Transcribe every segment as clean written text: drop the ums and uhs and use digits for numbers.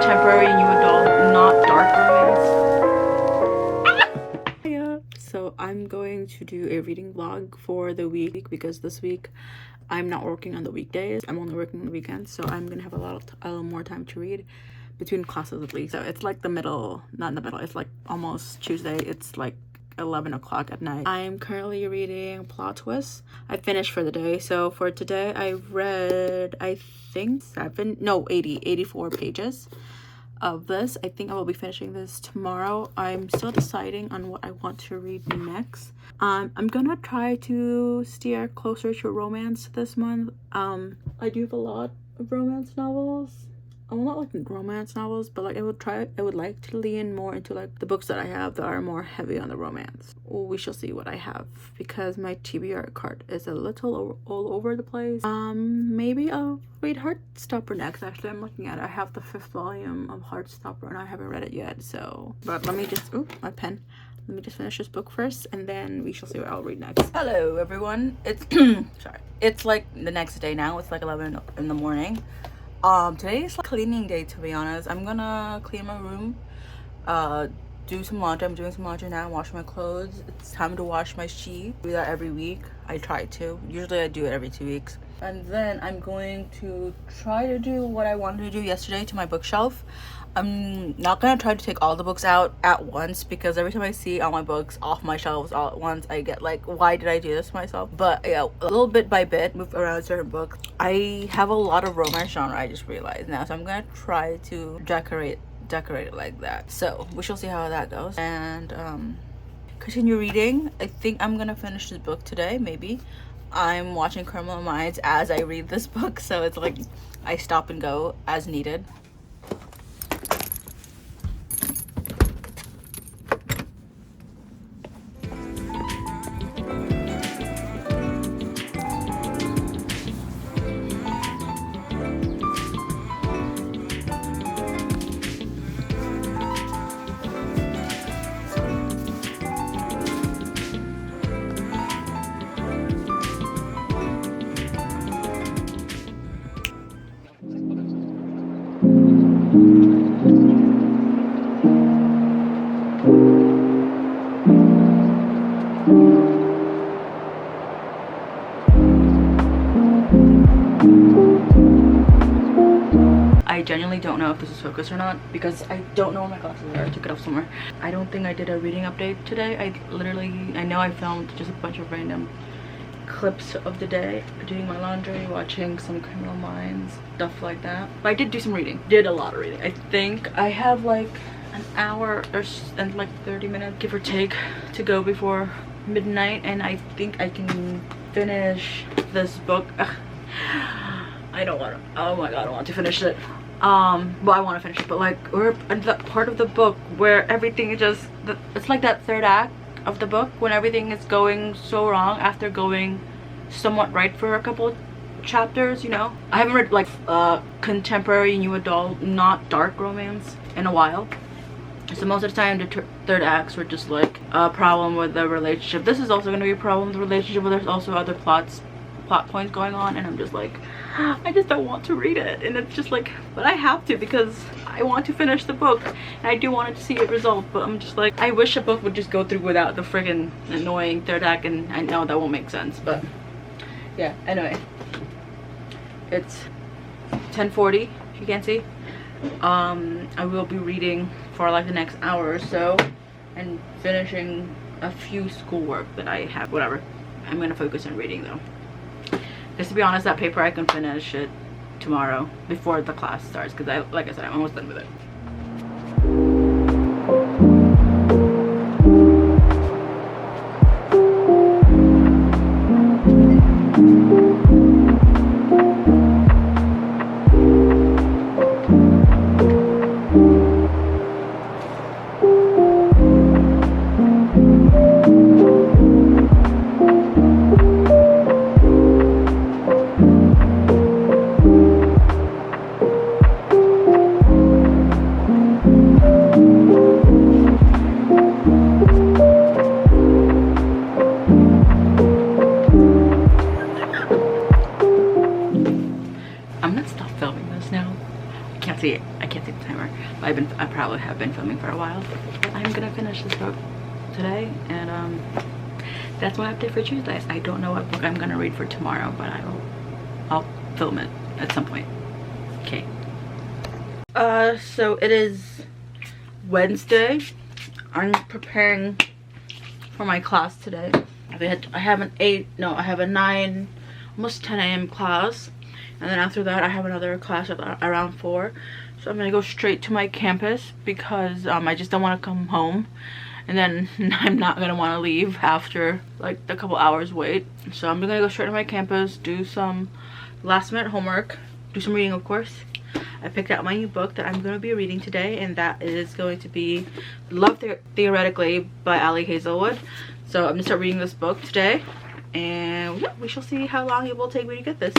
contemporary new adult, not dark romance. Yeah, so I'm going to do a reading vlog for the week because this week I'm not working on the weekdays. I'm only working on the weekends, so I'm gonna have a little more time to read between classes at least. So it's like the middle, not in the middle, it's like almost Tuesday. It's like 11 o'clock at night. I'm currently reading Plot Twist. I finished for the day. So for today I read, I think 84 pages of this. I think I will be finishing this tomorrow. I'm still deciding on what I want to read next. I'm gonna try to steer closer to romance this month. I do have a lot of romance novels. I'm not like romance novels, but like I would like to lean more into like the books that I have that are more heavy on the romance. We shall see what I have because my TBR card is a little all over the place. Maybe I'll read Heartstopper next. Actually, I'm looking at it. I have the 5th volume of Heartstopper and I haven't read it yet. So, but let me just, my pen. Let me just finish this book first and then we shall see what I'll read next. Hello everyone. It's sorry. It's like the next day now. It's like 11 in the morning. Today is like cleaning day, to be honest. I'm gonna clean my room, do some laundry. I'm doing some laundry now, wash my clothes. It's time to wash my sheet. I do that every week. I try to. Usually I do it every 2 weeks. And then I'm going to try to do what I wanted to do yesterday to my bookshelf. I'm not gonna try to take all the books out at once because every time I see all my books off my shelves all at once, I get like, why did I do this to myself? But yeah, a little bit by bit, move around certain books. I have a lot of romance genre, I just realized now, so I'm gonna try to decorate it like that. So we shall see how that goes and continue reading. I think I'm gonna finish this book today, maybe. I'm watching Criminal Minds as I read this book, so it's like I stop and go as needed. I genuinely don't know if this is focused or not because I don't know where my glasses are. I took it off somewhere. I don't think I did a reading update today. I know I filmed just a bunch of random clips of the day, doing my laundry, watching some Criminal Minds, stuff like that. But I did do some reading. Did a lot of reading. I think I have like an hour and like 30 minutes, give or take, to go before midnight, and I think I can finish this book. Ugh. I don't want to, oh my god, I want to finish it. Well, I want to finish it, but like we're at the part of the book where everything is just, it's like that third act of the book when everything is going so wrong after going somewhat right for a couple chapters, you know. I haven't read like contemporary new adult, not dark romance in a while. So most of the time the third acts were just like a problem with the relationship. This is also going to be a problem with the relationship, but there's also other plot points going on, and I'm just like, I just don't want to read it. And it's just like, but I have to because I want to finish the book and I do want to see it resolved. But I'm just like, I wish a book would just go through without the friggin' annoying third act, and I know that won't make sense, but yeah. Anyway, it's 10:40 if you can't see. I will be reading for like the next hour or so and finishing a few schoolwork that I have. Whatever, I'm gonna focus on reading though. Just to be honest, that paper I can finish it tomorrow before the class starts because like I said, I'm almost done with it. see it. I can't see the timer. I probably have been filming for a while. But I'm gonna finish this book today, and that's my update for Tuesdays. I don't know what book I'm gonna read for tomorrow, but I'll film it at some point. Okay. So it is Wednesday. I'm preparing for my class today. I have a 9, almost 10 a.m. class, and then after that I have another class at around 4. So I'm gonna go straight to my campus because I just don't want to come home, and then I'm not gonna want to leave after like a couple hours wait. So I'm gonna go straight to my campus, do some last minute homework, do some reading, of course. I picked out my new book that I'm going to be reading today, and that is going to be Love Theoretically by Ali Hazelwood. So I'm going to start reading this book today, and yeah, we shall see how long it will take me to get this.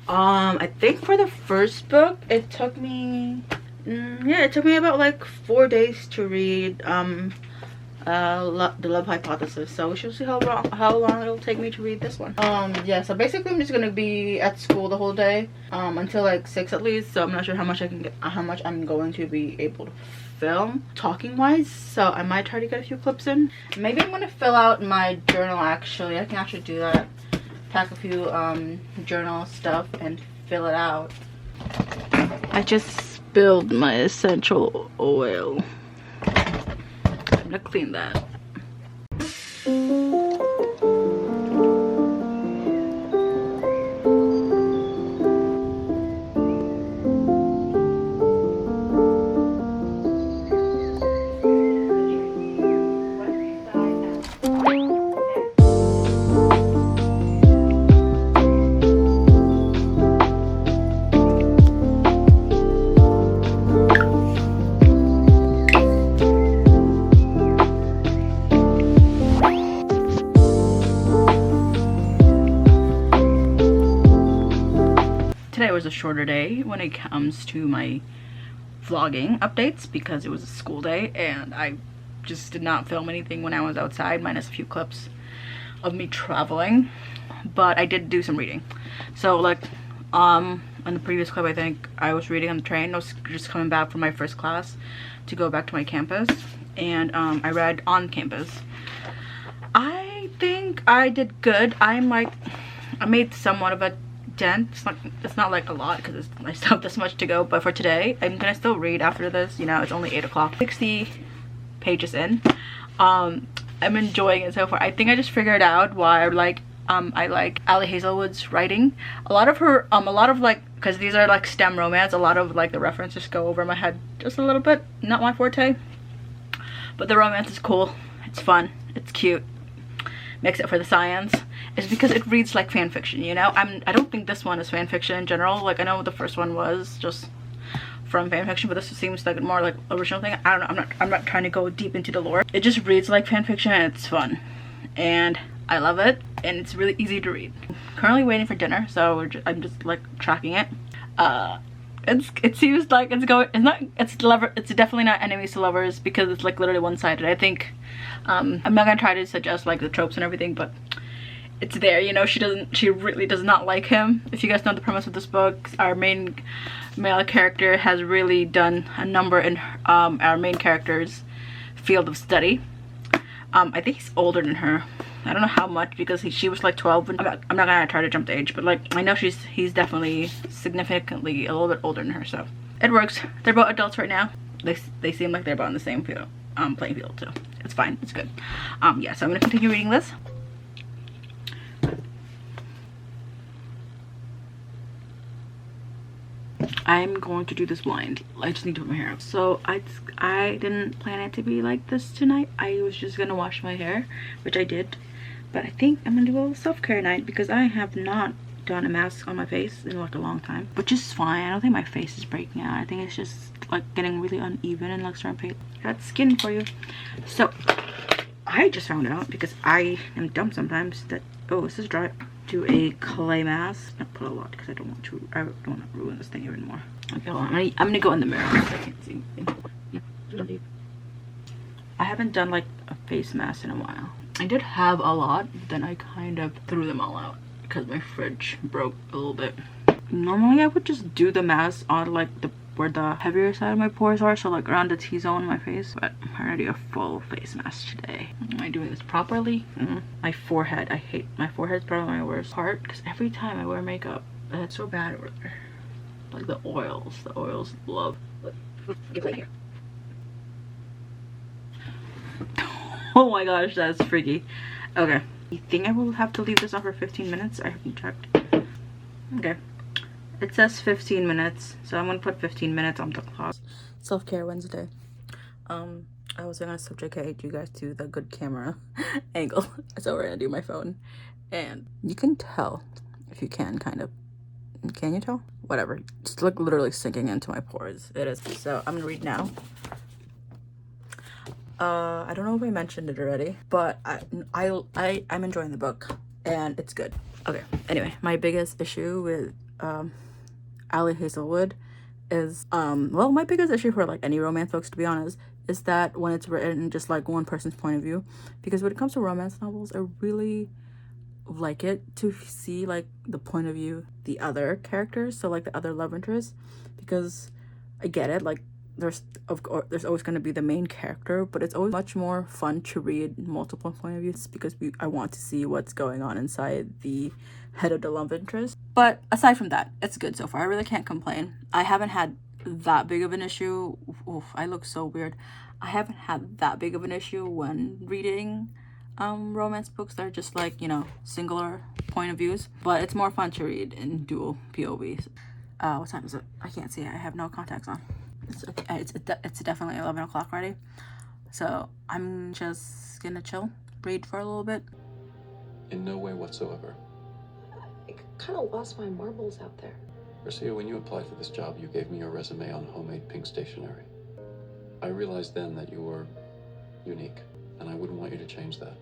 I think for the first book it took me about like 4 days to read The Love Hypothesis. So we shall see how long it'll take me to read this one. Yeah, so basically I'm just gonna be at school the whole day until like 6 at least. So I'm not sure how much I'm going to be able to film talking wise, so I might try to get a few clips in. Maybe I'm gonna fill out my journal. Actually, I can actually do that, pack a few journal stuff and fill it out. I just spilled my essential oil. I'm gonna clean that. Today was a shorter day when it comes to my vlogging updates because it was a school day and I just did not film anything when I was outside, minus a few clips of me traveling, but I did do some reading. So like on the previous clip, I think I was reading on the train. I was just coming back from my first class to go back to my campus, and I read on campus. I think I did good. I made somewhat of a dent. It's not like a lot because I still have this much to go, but for today I'm gonna still read after this. You know, it's only 8 o'clock, 60 pages in. I'm enjoying it so far. I think I just figured out why I like Ali Hazelwood's writing. A lot of like, because these are like STEM romance, a lot of like the references go over my head just a little bit. Not my forte, but the romance is cool, it's fun, it's cute. Makes it for the science is because it reads like fan fiction, you know. I don't think this one is fan fiction in general. Like I know the first one was just from fan fiction, but this seems like more like original thing. I don't know, I'm not trying to go deep into the lore. It just reads like fan fiction and it's fun and I love it, and it's really easy to read. Currently waiting for dinner, so I'm just like tracking it. It seems like it's definitely not enemies to lovers because it's like literally one-sided. I think I'm not gonna try to suggest like the tropes and everything, but it's there, you know. She really does not like him. If you guys know the premise of this book, our main male character has really done a number in our main character's field of study. I think he's older than her. I don't know how much because she was like 12. I'm not gonna try to jump the age, but like I know he's definitely significantly a little bit older than her, so it works. They're both adults right now. They seem like they're about in the same field, playing field, so it's fine, it's good. Yeah, so I'm gonna continue reading this. I'm going to do this blind. I just need to put my hair up. So I didn't plan it to be like this tonight. I was just gonna wash my hair, which I did, but I think I'm gonna do a little self-care night because I have not done a mask on my face in like a long time, which is fine. I don't think my face is breaking out. I think it's just like getting really uneven and like certain pain. That's skin for you. So I just found out, because I am dumb sometimes, that this is dry. Do a clay mask. Not put a lot because I don't want to ruin this thing even more. Okay, hold on. I'm gonna go in the mirror because I can't see anything. I haven't done like a face mask in a while. I did have a lot, but then I kind of threw them all out because my fridge broke a little bit. Normally I would just do the mask on like the where the heavier side of my pores are, so like around the T-zone in my face. But I'm gonna do a full face mask today. Am I doing this properly? My forehead, I hate my forehead's probably my worst part because every time I wear makeup, it's so bad over there. Like the oils love. Get right here. Oh my gosh, that's freaky. Okay, you think I will have to leave this on for 15 minutes? I haven't checked. Okay, it says 15 minutes, so I'm gonna put 15 minutes on the clock. Self-care Wednesday. I was gonna subjugate you guys to the good camera angle, so we're gonna do my phone, and you can tell if you can, kind of. Can you tell? Whatever. It's like literally sinking into my pores. It is. So I'm gonna read now. I don't know if I mentioned it already, but I'm enjoying the book and it's good. Okay. Anyway, my biggest issue with Ali Hazelwood is well, my biggest issue for like any romance books, to be honest, is that when it's written in just like one person's point of view, because when it comes to romance novels, I really like it to see like the point of view the other characters, so like the other love interests, because I get it, like there's always going to be the main character, but it's always much more fun to read multiple point of views because I want to see what's going on inside the head of the love interest. But aside from that, it's good so far. I really can't complain. I haven't had that big of an issue. Oof, I look so weird. I haven't had that big of an issue when reading romance books that are just like, you know, singular point of views, but it's more fun to read in dual POVs. What time is it? I can't see. I have no contacts on. It's definitely 11 o'clock already, so I'm just gonna chill, read for a little bit. In no way whatsoever. I kind of lost my marbles out there. Garcia, when you applied for this job, you gave me your resume on homemade pink stationery. I realized then that you were unique, and I wouldn't want you to change that.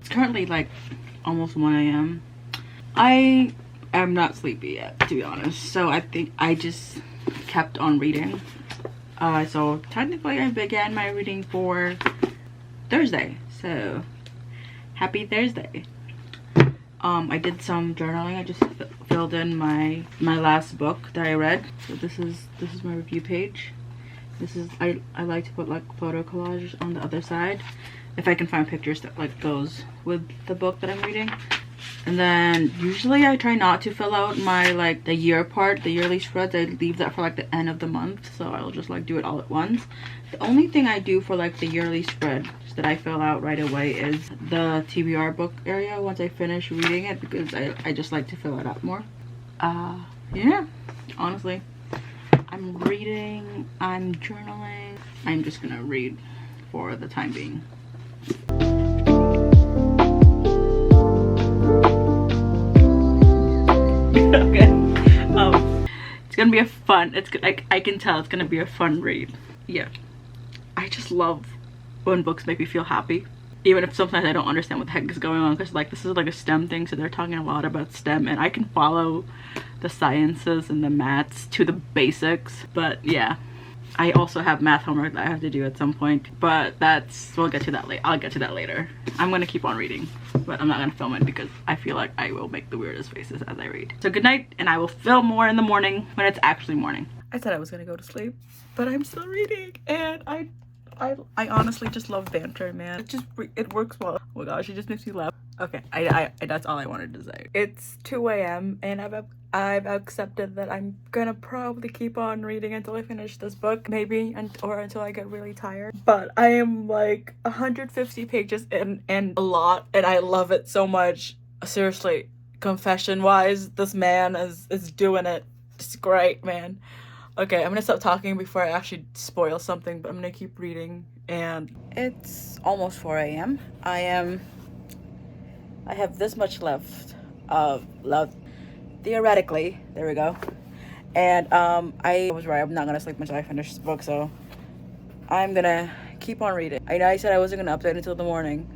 It's currently like almost 1 a.m. I am not sleepy yet, to be honest, so I think I just kept on reading. So technically I began my reading for Thursday, so happy Thursday. I did some journaling. I just filled in my last book that I read. So this is my review page. This is I like to put like photo collage on the other side if I can find pictures that like goes with the book that I'm reading. And then usually I try not to fill out my like the year part, the yearly spreads. I leave that for like the end of the month, so I'll just like do it all at once. The only thing I do for like the yearly spread that I fill out right away is the TBR book area once I finish reading it, because I just like to fill it out more. Yeah, honestly, I'm reading, I'm journaling, I'm just gonna read for the time being. Okay, it's gonna be a fun, I can tell it's gonna be a fun read. Yeah, I just love when books make me feel happy, even if sometimes I don't understand what the heck is going on, because like this is like a STEM thing, so they're talking a lot about STEM and I can follow the sciences and the maths to the basics. But yeah, I also have math homework that I have to do at some point, but we'll get to that later. I'll get to that later. I'm gonna keep on reading, but I'm not gonna film it because I feel like I will make the weirdest faces as I read. So good night, and I will film more in the morning when it's actually morning. I said I was gonna go to sleep, but I'm still reading, and I honestly just love banter, man. It works well. Oh my gosh, it just makes me laugh. Okay, I that's all I wanted to say. It's 2 a.m. and I've accepted that I'm gonna probably keep on reading until I finish this book, maybe, or until I get really tired. But I am like 150 pages in and a lot, and I love it so much. Seriously, confession wise, this man is doing it. It's great, man. Okay, I'm gonna stop talking before I actually spoil something, but I'm gonna keep reading. And it's almost 4 a.m. I have this much left of love, theoretically. There we go. And I was right, I'm not gonna sleep until I finish this book, so I'm gonna keep on reading. I know I said I wasn't gonna update until the morning,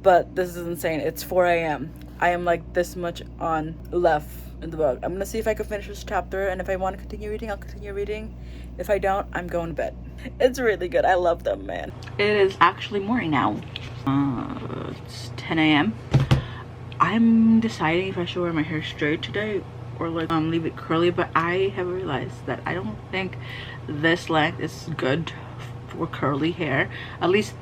but this is insane. It's 4 a.m. I am like this much on left in the book. I'm gonna see if I can finish this chapter, and if I want to continue reading, I'll continue reading. If I don't, I'm going to bed. It's really good. I love them, man. It is actually morning now. It's 10 a.m. I'm deciding if I should wear my hair straight today or like leave it curly, but I have realized that I don't think this length is good for curly hair, at least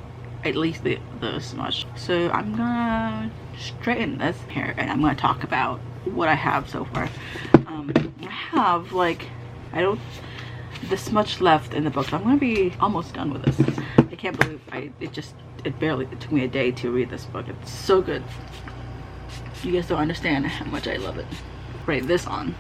this much. So I'm gonna straighten this hair and I'm gonna talk about what I have so far. I have like this much left in the book, so I'm gonna be almost done with this. I can't believe it took me a day to read this book. It's so good. You guys don't understand how much I love it. Write this on.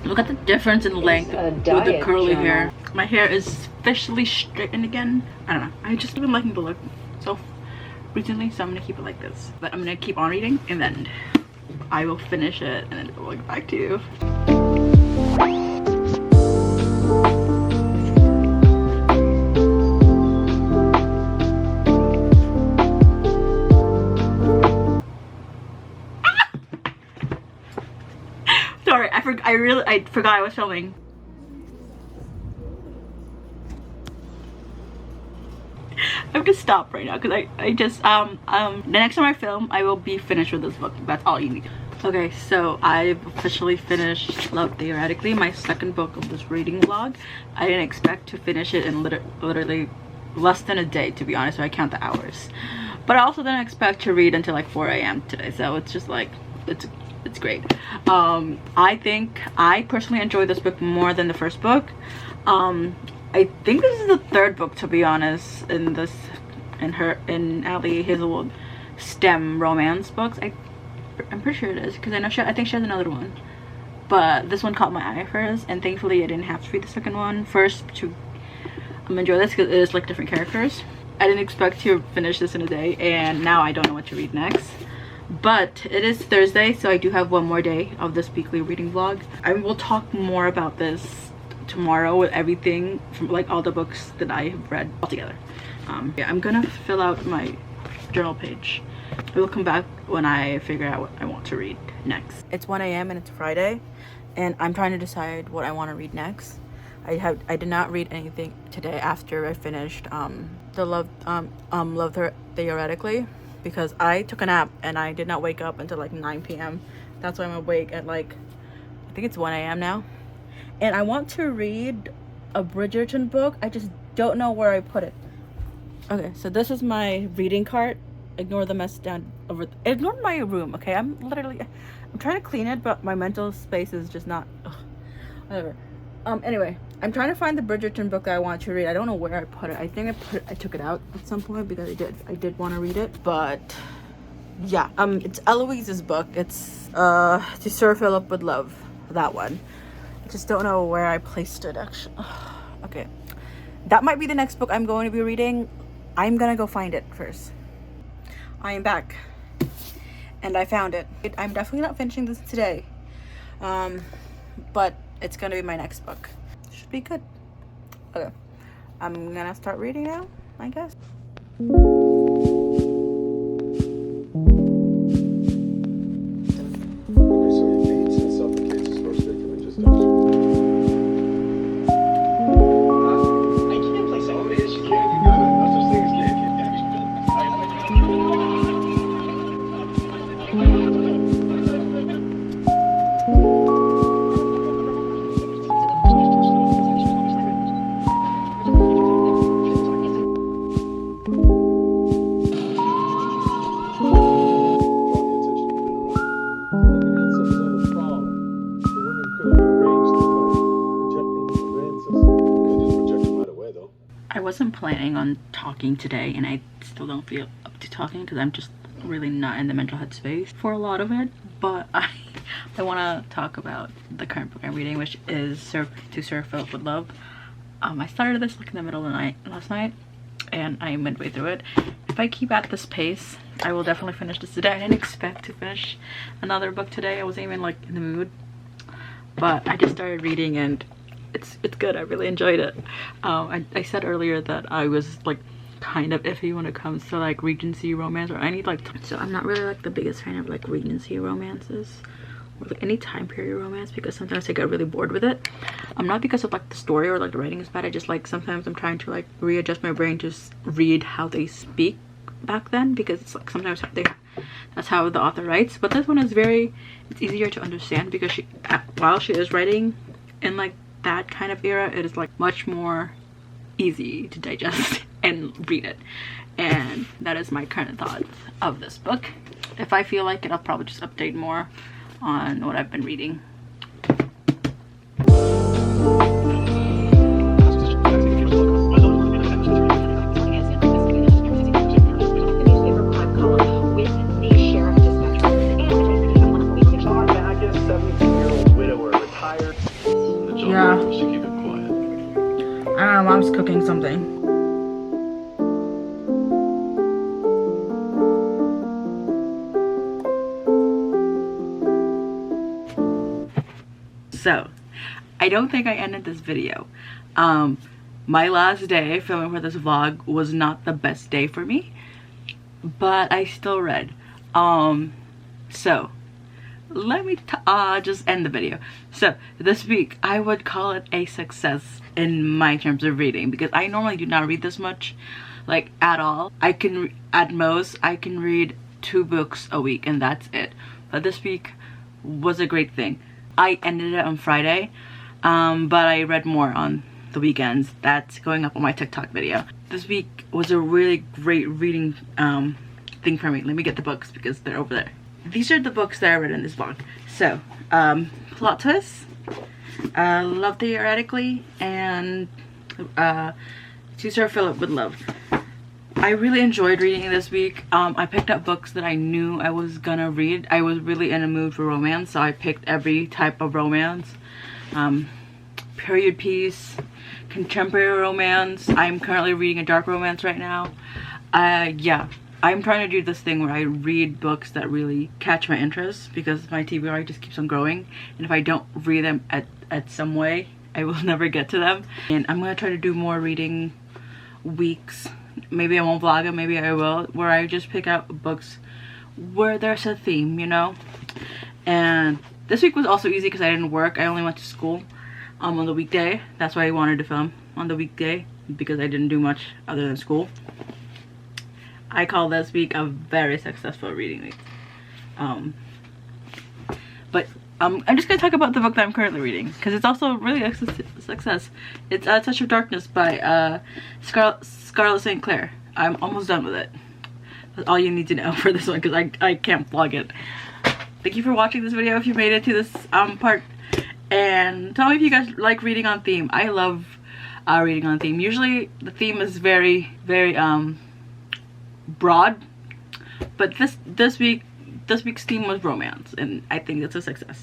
Look at the difference in length with the curly hair. My hair is officially straightened again. I don't know. I just been liking the look so recently, so I'm gonna keep it like this. But I'm gonna keep on reading and then I will finish it and then we'll get back to you. Sorry, I forgot I was filming. I'm gonna stop right now because I just the next time I film I will be finished with this book. That's all you need. Okay, so I've officially finished Love Theoretically, my second book of this reading vlog. I didn't expect to finish it in literally less than a day, to be honest, when I count the hours. But I also didn't expect to read until like 4 a.m. today, so it's just like it's great. I think I personally enjoyed this book more than the first book. I think this is the third book, to be honest, in Ali Hazelwood STEM romance books. I'm pretty sure it is, because I think she has another one, but this one caught my eye first, and thankfully I didn't have to read the second one first to enjoy this, because it is like different characters. I didn't expect to finish this in a day, and now I don't know what to read next. But it is Thursday, so I do have one more day of this weekly reading vlog. I will talk more about this tomorrow with everything from like all the books that I have read all together. Yeah, I'm gonna fill out my journal page. I will come back when I figure out what I want to read next. It's 1 a.m. and it's Friday, and I'm trying to decide what I want to read next. I did not read anything today after I finished the Love Theoretically, because I took a nap and I did not wake up until like 9 p.m. That's why I'm awake at like, I think it's 1 a.m. now. And I want to read a Bridgerton book. I just don't know where I put it. Okay, so this is my reading cart. Ignore the mess down over. Ignore my room, okay? I'm trying to clean it, but my mental space is just not. Ugh, whatever. Anyway, I'm trying to find the Bridgerton book that I want to read. I don't know where I put it. I think I took it out at some point because I did want to read it. But yeah, it's Eloise's book. It's To Sir Philip with Love. That one. I just don't know where I placed it actually. Okay, that might be the next book I'm going to be reading. I'm gonna go find it first. I am back and I found it. I'm definitely not finishing this today, but it's gonna be my next book. Should be good. Okay, I'm gonna start reading now, I guess. I wasn't planning on talking today, and I still don't feel up to talking because I'm just really not in the mental headspace for a lot of it. But I want to talk about the current book I'm reading, which is To Sir Philip with Love. I started this like in the middle of the night last night, and I'm midway through it. If I keep at this pace, I will definitely finish this today. I didn't expect to finish another book today. I wasn't even like in the mood, but I just started reading and it's good. I really enjoyed it. I said earlier that I was like kind of iffy when it comes to like Regency romance, or I need like, so I'm not really like the biggest fan of like Regency romances or like any time period romance, because sometimes I get really bored with it. Not because of like the story or like the writing is bad. I just like sometimes I'm trying to like readjust my brain to read how they speak back then, because it's like sometimes that's how the author writes. But this one is it's easier to understand because while she is writing in like that kind of era, it is like much more easy to digest and read it. And that is my current thoughts of this book. If I feel like it, I'll probably just update more on what I've been reading. Yeah. I don't know, mom's cooking something. So, I don't think I ended this video. My last day filming for this vlog was not the best day for me, but I still read. So let me just end the video. So this week I would call it a success in my terms of reading, because I normally do not read this much, like at all. At most I can read 2 books a week and that's it. But this week was a great thing. I ended it on Friday, but I read more on the weekends. That's going up on my TikTok video. This week was a really great reading thing for me. Let me get the books because they're over there. These are the books that I read in this vlog. So, Plot Twist, Love Theoretically, and To Sir Philip with Love. I really enjoyed reading this week. I picked up books that I knew I was gonna read. I was really in a mood for romance, so I picked every type of romance. Period piece, contemporary romance. I'm currently reading a dark romance right now. Yeah, I'm trying to do this thing where I read books that really catch my interest, because my TBR just keeps on growing, and if I don't read them at some way, I will never get to them. And I'm gonna try to do more reading weeks. Maybe I won't vlog them, maybe I will, where I just pick out books where there's a theme, you know. And this week was also easy because I didn't work. I only went to school on the weekday. That's why I wanted to film on the weekday, because I didn't do much other than school. I call this week a very successful reading week. But I'm just gonna talk about the book that I'm currently reading, because it's also really a success. It's A Touch of Darkness by Scarlett St. Clair. I'm almost done with it. That's all you need to know for this one, because I can't vlog it. Thank you for watching this video if you made it to this part. And tell me if you guys like reading on theme. I love reading on theme. Usually the theme is very broad, but this week's theme was romance, and I think it's a success.